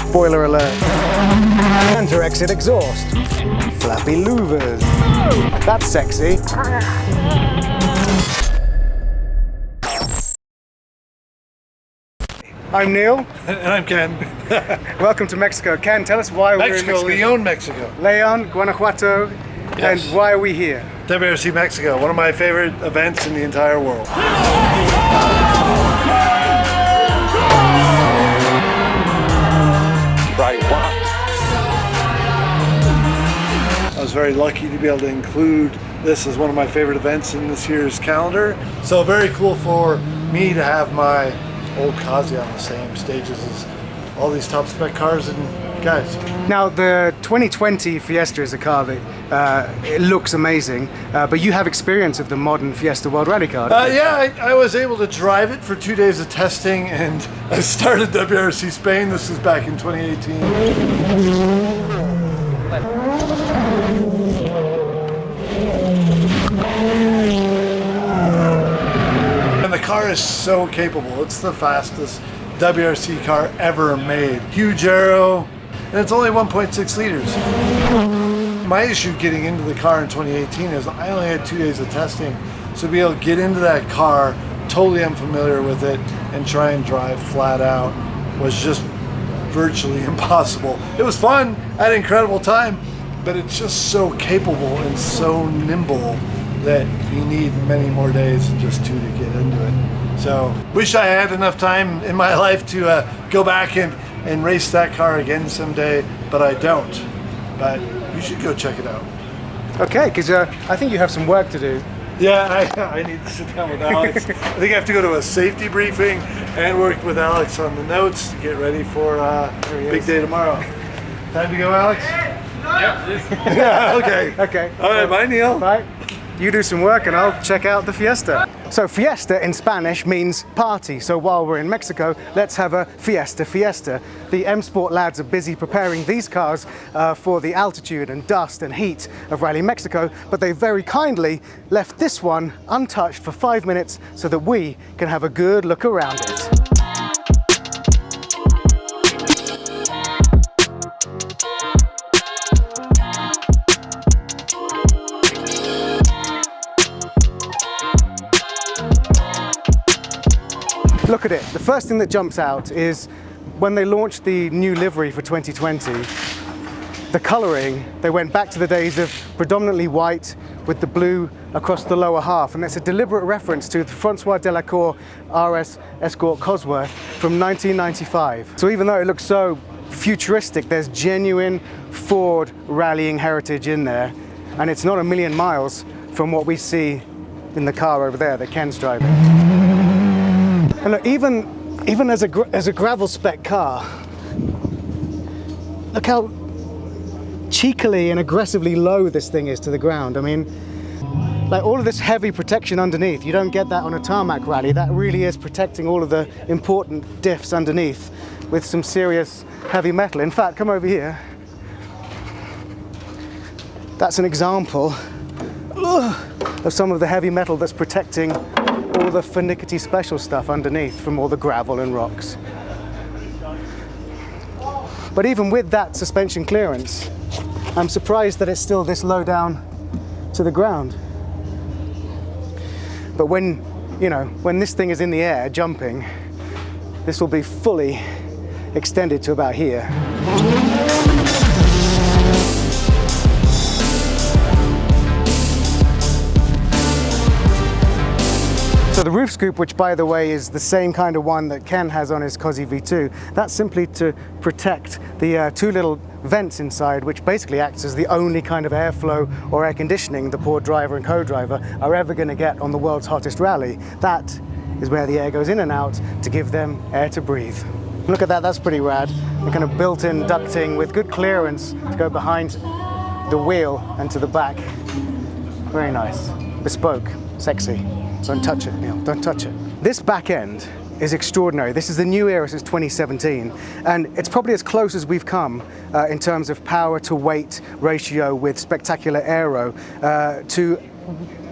Spoiler alert. Counter exit exhaust. Flappy louvers. That's sexy. I'm Neil. And I'm Ken. Welcome to Mexico. Ken, tell us why we're in Mexico. Leon, Mexico. Leon, Guanajuato. Yes. And why are we here? WRC Mexico, one of my favorite events in the entire world. Right one. I was very lucky to be able to include this as one of my favorite events in this year's calendar. So very cool for me to have my old Kazi on the same stages as all these top spec cars and guys. Now the 2020 Fiesta is a car that it looks amazing, but you have experience of the modern Fiesta World Rally car. Yeah, I was able to drive it for 2 days of testing, and I started WRC Spain. This is back in 2018. And the car is so capable. It's the fastest WRC car ever made. Huge aero, and it's only 1.6 liters. My issue getting into the car in 2018 is I only had 2 days of testing, so to be able to get into that car, totally unfamiliar with it, and try and drive flat out was just virtually impossible. It was fun, I had an incredible time, but it's just so capable and so nimble that you need many more days than just 2 to get into it. So, wish I had enough time in my life to go back and race that car again someday, but I don't. But you should go check it out. Okay, because I think you have some work to do. Yeah, I need to sit down with Alex. I think I have to go to a safety briefing and work with Alex on the notes to get ready for big day tomorrow. Time to go, Alex? Yeah, okay. Okay. All right, bye, Neil. Bye. You do some work and I'll check out the Fiesta. So Fiesta in Spanish means party. So while we're in Mexico, let's have a Fiesta. The M Sport lads are busy preparing these cars for the altitude and dust and heat of Rally Mexico, but they very kindly left this one untouched for 5 minutes so that we can have a good look around it. Look at it. The first thing that jumps out is when they launched the new livery for 2020, the colouring, they went back to the days of predominantly white with the blue across the lower half, and that's a deliberate reference to the Francois Delacour RS Escort Cosworth from 1995. So even though it looks so futuristic, there's genuine Ford rallying heritage in there, and it's not a million miles from what we see in the car over there that Ken's driving. And look, even as a gravel spec car, look how cheekily and aggressively low this thing is to the ground. I mean, like all of this heavy protection underneath, you don't get that on a tarmac rally. That really is protecting all of the important diffs underneath with some serious heavy metal. In fact, come over here. That's an example of some of the heavy metal that's protecting all the finicky special stuff underneath from all the gravel and rocks. But even with that suspension clearance, I'm surprised that it's still this low down to the ground. But when this thing is in the air jumping, this will be fully extended to about here. So the roof scoop, which by the way is the same kind of one that Ken has on his Cozy V2, that's simply to protect the two little vents inside, which basically acts as the only kind of airflow or air conditioning the poor driver and co-driver are ever going to get on the world's hottest rally. That is where the air goes in and out to give them air to breathe. Look at that, that's pretty rad. The kind of built-in ducting with good clearance to go behind the wheel and to the back. Very nice, bespoke, sexy. Don't touch it, Neil, don't touch it. This back end is extraordinary. This is the new era since 2017, and it's probably as close as we've come in terms of power to weight ratio with spectacular aero to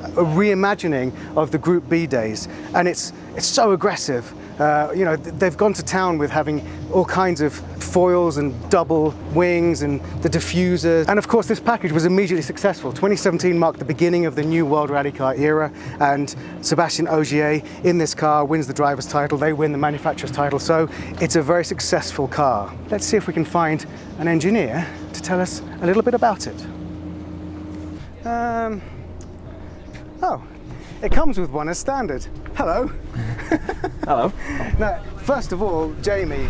a reimagining of the Group B days. And it's it's so aggressive. You know, they've gone to town with having all kinds of foils and double wings and the diffusers. And of course, this package was immediately successful. 2017 marked the beginning of the new World Rally Car era, and Sébastien Ogier in this car wins the driver's title. They win the manufacturer's title, so it's a very successful car. Let's see if we can find an engineer to tell us a little bit about it. Oh, it comes with one as standard. Hello. Hello. Now, first of all, Jamie,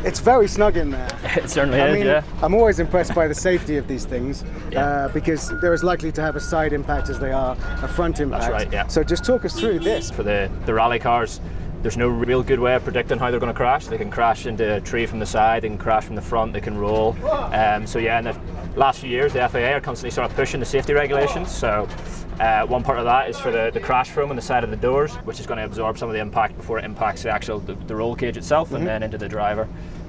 it's very snug in there. It certainly is, yeah. I'm always impressed by the safety of these things, Yeah. because they're as likely to have a side impact as they are a front impact. That's right, yeah. So just talk us through this. For the rally cars, there's no real good way of predicting how they're going to crash. They can crash into a tree from the side, they can crash from the front, they can roll. So yeah, in the last few years, the FAA are constantly sort of pushing the safety regulations. So one part of that is for the crash foam on the side of the doors, which is going to absorb some of the impact before it impacts the roll cage itself, and then into the driver,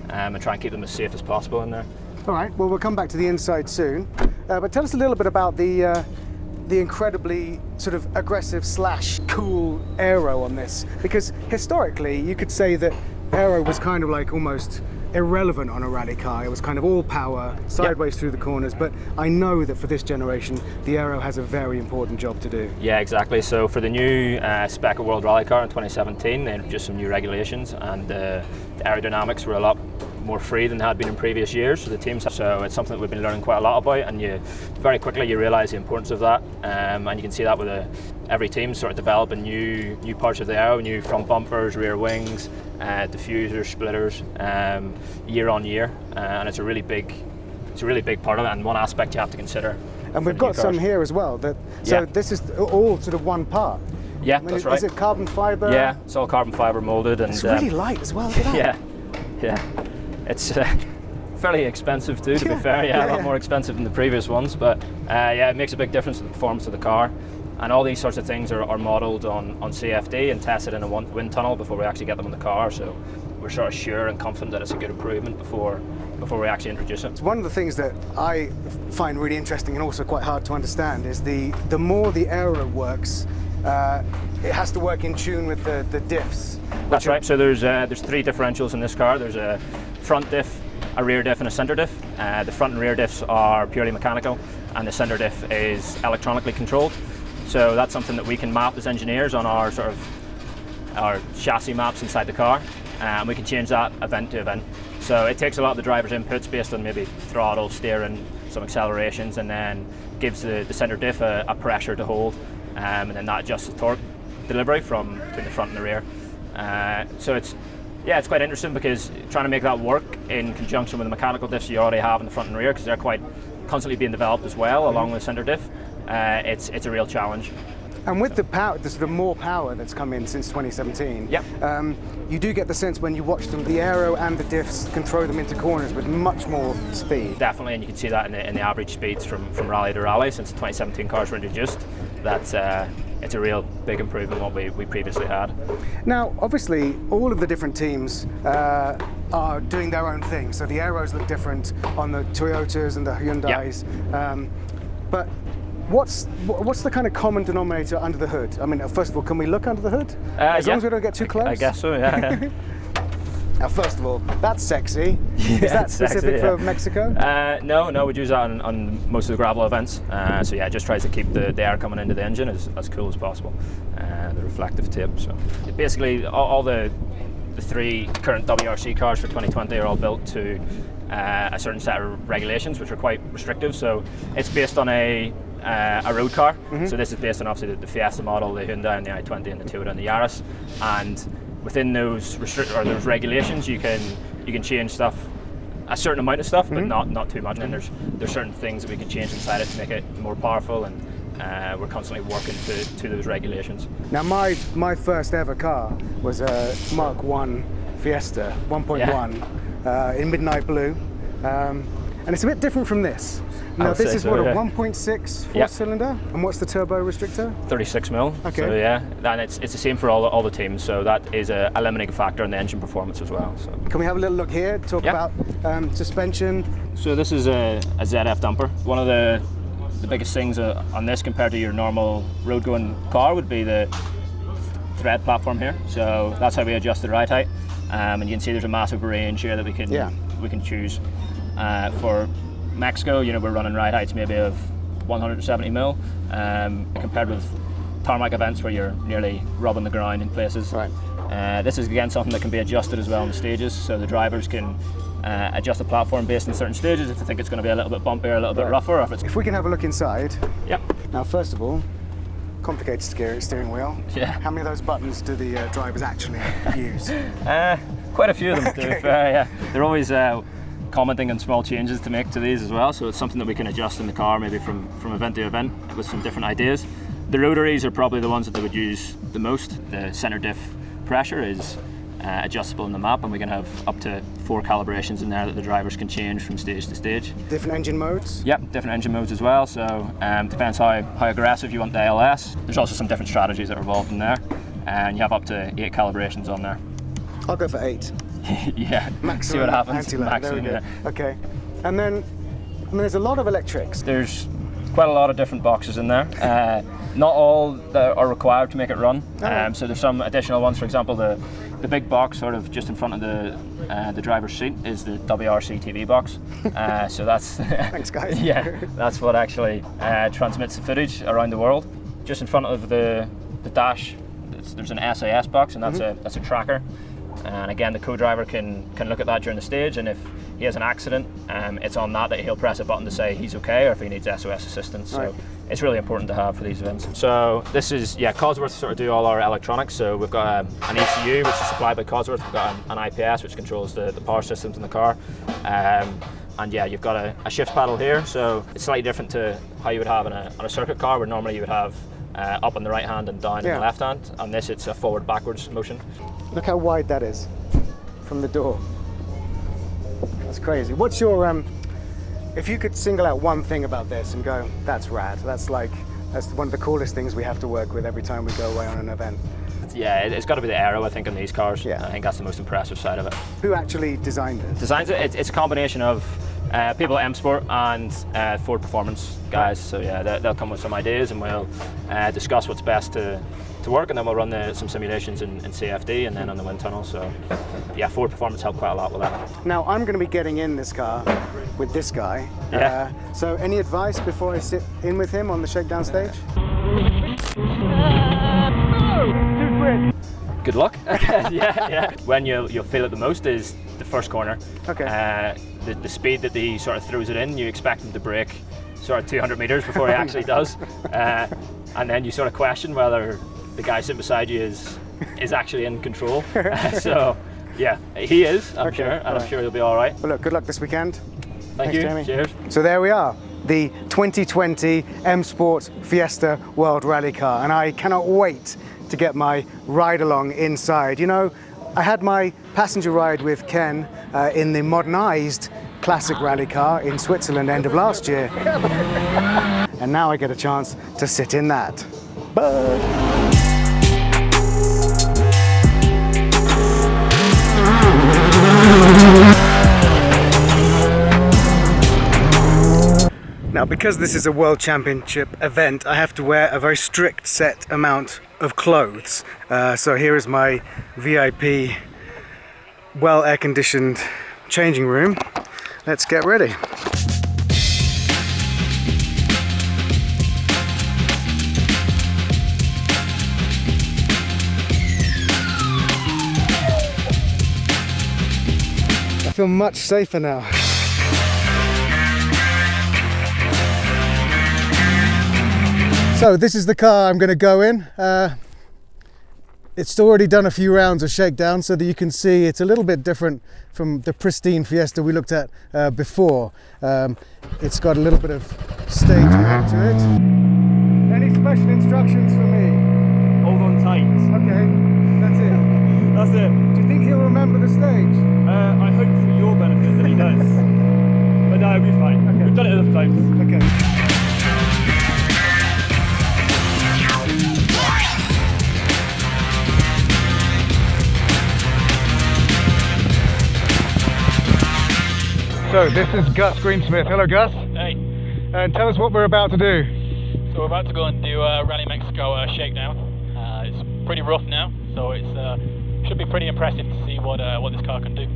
and try and keep them as safe as possible in there. All right, well, we'll come back to the inside soon. But tell us a little bit about the incredibly sort of aggressive / cool aero on this, because historically you could say that aero was kind of like almost irrelevant on a rally car. It was kind of all power, sideways through the corners, but I know that for this generation, the aero has a very important job to do. Yeah, exactly. So for the new spec atWorld rally car in 2017, they introduced some new regulations, and the aerodynamics were a lot more free than they had been in previous years. So the teams, so it's something that we've been learning quite a lot about, and very quickly you realise the importance of that, and you can see that with every team sort of developing new parts of the aero, new front bumpers, rear wings, diffusers, splitters, year on year, and it's a really big part of it, and one aspect you have to consider. And we've got some here as well. This is all sort of one part. Yeah, I mean, that's right. Is it carbon fibre? Yeah, it's all carbon fibre moulded, and it's really light as well. Look at that. Yeah. It's fairly expensive too, to be fair. Yeah, a lot more expensive than the previous ones, but yeah, it makes a big difference to the performance of the car. And all these sorts of things are modelled on CFD and tested in a wind tunnel before we actually get them in the car. So we're sort of sure and confident that it's a good improvement before we actually introduce it. One of the things that I find really interesting and also quite hard to understand is the more the aero works, it has to work in tune with the diffs. That's right. So there's 3 differentials in this car. There's a front diff, a rear diff, and a center diff. The front and rear diffs are purely mechanical, and the center diff is electronically controlled. So that's something that we can map as engineers on our chassis maps inside the car, and we can change that event to event. So it takes a lot of the driver's inputs based on maybe throttle, steering, some accelerations, and then gives the center diff a pressure to hold, and then that adjusts the torque delivery from between the front and the rear. So it's quite interesting, because trying to make that work in conjunction with the mechanical diffs you already have in the front and rear, because they're quite constantly being developed as well, along with the center diff, it's a real challenge. And with the power, the sort of more power that's come in since 2017, you do get the sense when you watch them, the aero and the diffs can throw them into corners with much more speed. Definitely, and you can see that in the average speeds from rally to rally since the 2017 cars were introduced. That's it's a real big improvement on what we previously had. Now, obviously, all of the different teams are doing their own thing. So the aeros look different on the Toyotas and the Hyundais. But what's the kind of common denominator under the hood? I mean, first of all, can we look under the hood? As long as we don't get too close? I guess so, yeah. Now, first of all, that's sexy. Is that specific for Mexico? No, we'd use that on most of the gravel events. So yeah, it just tries to keep the air coming into the engine as cool as possible. The reflective tape. So basically, all the 3 current WRC cars for 2020 are all built to a certain set of regulations, which are quite restrictive. So it's based on a road car. So this is based on obviously the Fiesta model, the Hyundai and the i20 and the Toyota and the Yaris. And within those those regulations, you can change stuff, a certain amount of stuff, but not too much. And there's certain things that we can change inside it to make it more powerful, and we're constantly working to those regulations. Now, my first ever car was a Mark 1 Fiesta 1.1 in midnight blue, and it's a bit different from this. Now, this is a 1.6 4-cylinder, and what's the turbo restrictor? 36 mil. Okay. So yeah, and it's the same for all the teams. So that is a limiting factor in the engine performance as well. So can we have a little look here? Talk about suspension. So this is a ZF dumper. One of the biggest things on this compared to your normal road-going car would be the thread platform here, so that's how we adjust the ride height. And you can see there's a massive range here that we can choose. For Mexico, you know, we're running ride heights maybe of 170 mil, compared with tarmac events where you're nearly rubbing the ground in places. Right. This is again something that can be adjusted as well in the stages, so the drivers can adjust the platform based on certain stages if they think it's going to be a little bit bumpier, a little bit rougher. Or if we can have a look inside. Yep. Now, first of all, complicated steering wheel. Yeah. How many of those buttons do the drivers actually use? Quite a few of them. Okay. Yeah. They're always commenting on small changes to make to these as well, so it's something that we can adjust in the car, maybe from event to event with some different ideas. The rotaries are probably the ones that they would use the most. The center diff pressure is adjustable in the map, and we can have up to 4 calibrations in there that the drivers can change from stage to stage. Different engine modes? Yep, different engine modes as well, so depends how aggressive you want the ALS. There's also some different strategies that are involved in there, and you have up to 8 calibrations on there. I'll go for 8. Yeah, Maximum, see what happens. Maximum, there we go. Yeah. Okay, and then, I mean, there's a lot of electrics. There's quite a lot of different boxes in there. Not all that are required to make it run. So there's some additional ones. For example, the big box sort of just in front of the driver's seat is the WRC TV box. So that's thanks, guys. Yeah, that's what actually transmits the footage around the world. Just in front of the dash, there's an SAS box, and that's a tracker. And again, the co-driver can look at that during the stage, and if he has an accident, it's on that he'll press a button to say he's okay, or if he needs SOS assistance. So it's really important to have for these events. So this is, Cosworth sort of do all our electronics. So we've got an ECU which is supplied by Cosworth. We've got an IPS which controls the power systems in the car. And yeah, you've got a shift paddle here, so it's slightly different to how you would have on a circuit car, where normally you would have up on the right hand and down on the left hand. On this, it's a forward-backwards motion. Look how wide that is from the door. That's crazy. What's your, if you could single out one thing about this and go, that's rad, that's one of the coolest things we have to work with every time we go away on an event. Yeah, it's got to be the aero, I think, on these cars. Yeah. I think that's the most impressive side of it. Who actually designed it? Designs it? It's a combination of people at M Sport and Ford Performance guys. So yeah, they'll come with some ideas, and we'll discuss what's best to work, and then we'll run some simulations in CFD and then on the wind tunnel. So yeah, Ford Performance helped quite a lot with that. Now I'm going to be getting in this car with this guy. Yeah. So any advice before I sit in with him on the shakedown stage? Good luck. Yeah. When you'll feel it the most is the first corner. Okay. The speed that he sort of throws it in, you expect him to brake sort of 200 meters before he actually does, and then you sort of question whether the guy sitting beside you is actually in control. So yeah, he is, I'm sure, and I'm sure he'll be all right. Well, look, good luck this weekend. Thanks, you. Jamie. Cheers. So there we are, the 2020 M Sport Fiesta World Rally Car, and I cannot wait to get my ride along inside. You know, I had my passenger ride with Ken in the modernized classic rally car in Switzerland end of last year. And now I get a chance to sit in that. Now, because this is a World Championship event, I have to wear a very strict set amount of clothes. So here is my VIP, well air-conditioned changing room. Let's get ready. I feel much safer now. So this is the car I'm going to go in. It's already done a few rounds of shakedown, so that you can see it's a little bit different from the pristine Fiesta we looked at before. It's got a little bit of stage work to it. Any special instructions for me? Hold on tight. Okay, that's it. That's it. Do you think he'll remember the stage? I hope for your benefit that he does. But no, it'll be fine. Okay. We've done it enough times. Okay. So this is Gus Greensmith. Hello, Gus. Hey. And tell us what we're about to do. So we're about to go and do Rally Mexico shakedown. It's pretty rough now, so it's should be pretty impressive to see what this car can do.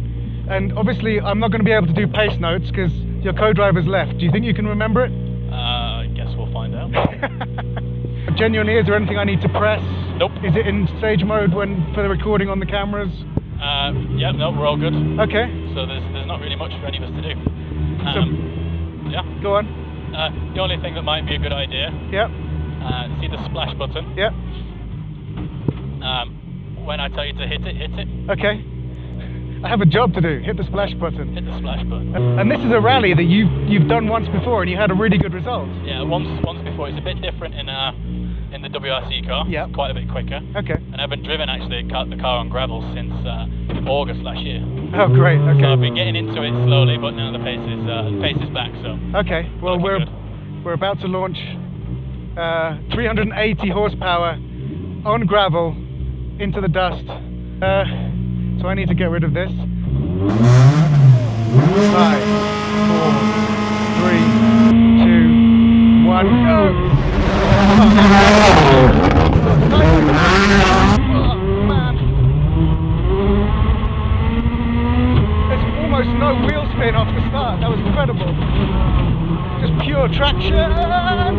And obviously, I'm not going to be able to do pace notes because your co-driver's left. Do you think you can remember it? I guess we'll find out. Genuinely, is there anything I need to press? Nope. Is it in stage mode for the recording on the cameras? Yeah, no, we're all good. Okay. So there's not really much for any of us to do. Yeah. Go on. The only thing that might be a good idea. Yep. See the splash button. Yep. When I tell you to hit it, hit it. Okay. I have a job to do. Hit the splash button. Hit the splash button. And this is a rally that you've done once before, and you had a really good result. Yeah, once before. It's a bit different in the WRC car. Yeah. It's quite a bit quicker. Okay. And I haven't driven actually the car on gravel since August last year. Oh, great. Okay. So I've been getting into it slowly, but now the pace is back. So. Okay. Well, we're about to launch 380 horsepower on gravel into the dust. So I need to get rid of this. 5, 4, 3, 2, 1, go! Oh, man. There's almost no wheel spin off the start. That was incredible. Just pure traction.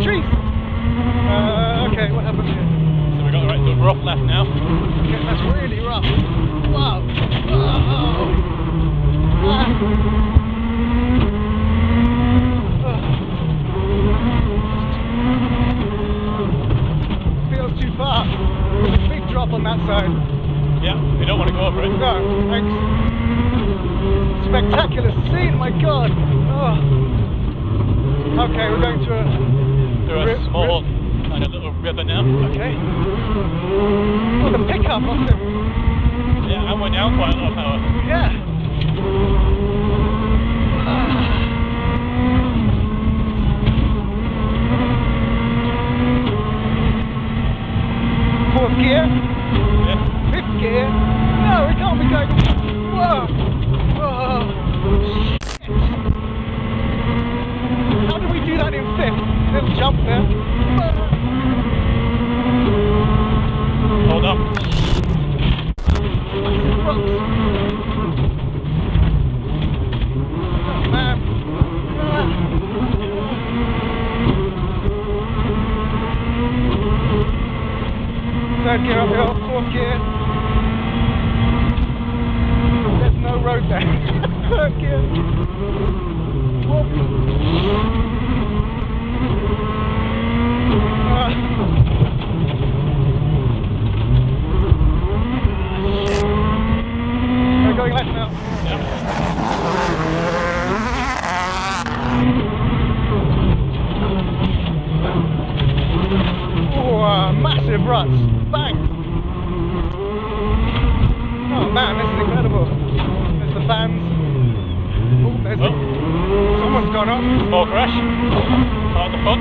Trees. Okay, what happened here? So we've got the rough left now. Okay, that's really rough. Wow. Feels too far. There's a big drop on that side. Yeah, we don't want to go over it. No, thanks. Spectacular scene, my God. Oh. Okay, we're going to through a small kind of little river now. Okay. Oh, the pickup must have. Yeah, and we're down quite a lot of power. Yeah. Fourth gear. Yeah. Fifth gear. No, we can't be going. Whoa. Whoa. Shit. How do we do that in fifth? Little jump there. Hold up. Massive rocks. Oh man. Third gear uphill, fourth gear. There's no road there. Third gear. Whoop. We're going left now. Yeah. Oh, massive ruts. Bang. Oh man, this is incredible. There's the fans. Oh, there's someone's gone off. Small crash. Part of the fun.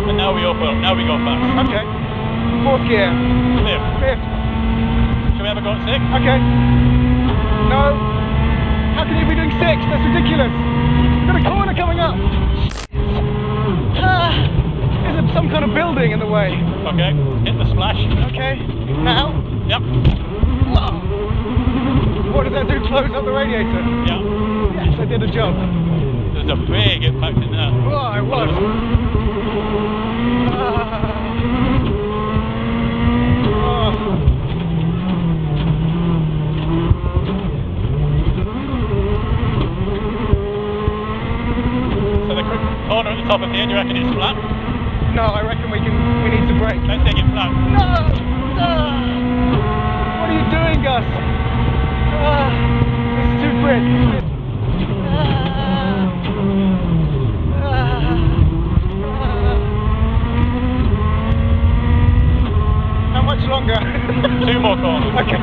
And now we open up. Now we go fast. Okay. Fourth gear. Fifth. Should we ever go at 6? Okay. No. How can you be doing 6? That's ridiculous. We've got a corner coming up. Is it some kind of building in the way? Okay. Hit the splash. Okay. Now? Yep. Whoa. What does that do? Close up the radiator? Yeah. Yes, I did a job. There's a big impact in that. Oh, I was. So the corner at the top of here, do you reckon it's flat? No, I reckon we need to brake. Let's take it flat. No! What are you doing, Gus? This is too quick. How much longer? 2 more corners. Okay.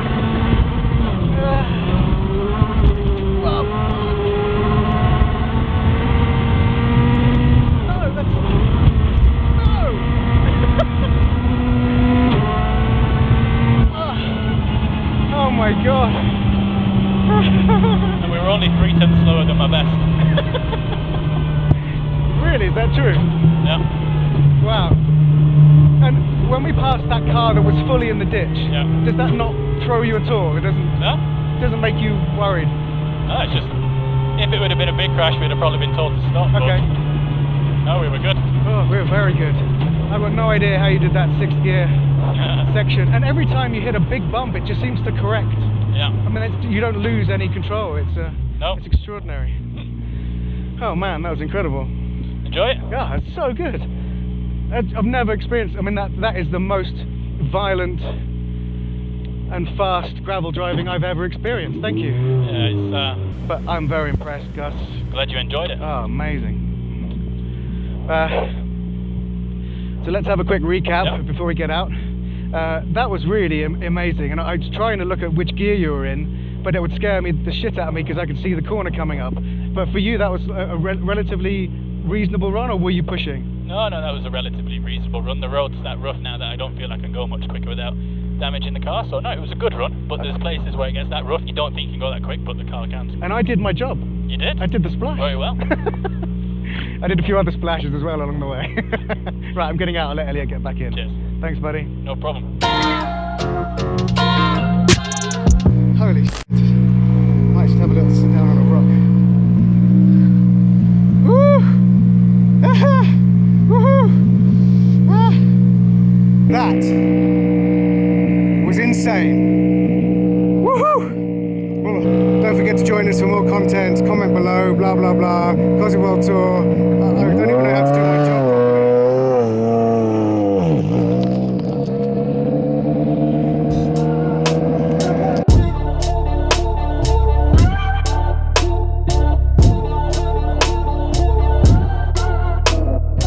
Oh my God. only 3/10 slower than my best. Really, is that true? Yeah. Wow. And when we passed that car that was fully in the ditch, Yeah. does that not throw you at all? It doesn't make you worried? No, it's just, if it would have been a big crash, we'd have probably been told to stop. Okay. No, we were good. Oh, we were very good. I've got no idea how you did that 6th gear section. And every time you hit a big bump, it just seems to correct. Yeah. I mean, you don't lose any control. It's No. it's extraordinary. Oh man, that was incredible. Enjoy it? Yeah, it's so good. I've never experienced. I mean, that is the most violent and fast gravel driving I've ever experienced. Thank you. Yeah, it's But I'm very impressed, Gus. glad you enjoyed it. Oh, amazing. So let's have a quick recap before we get out. That was really amazing, and I was trying to look at which gear you were in, but it would scare the shit out of me because I could see the corner coming up. But for you, that was a relatively reasonable run, or were you pushing? No, that was a relatively reasonable run. The road's that rough now that I don't feel I can go much quicker without damaging the car, so no, it was a good run, but there's places where it gets that rough, you don't think you can go that quick, but the car can. And I did my job. You did? I did the splash. Very well. I did a few other splashes as well along the way. Right, I'm getting out. I'll let Elliot get back in. Cheers. Thanks, buddy. No problem. Holy shit. Might just have a little sit down on a rock. Woo! Ah! Woohoo! Ah! That was insane. Woohoo! Well, don't forget to join us for more content. Comment below. Blah blah blah. Cosy World Tour.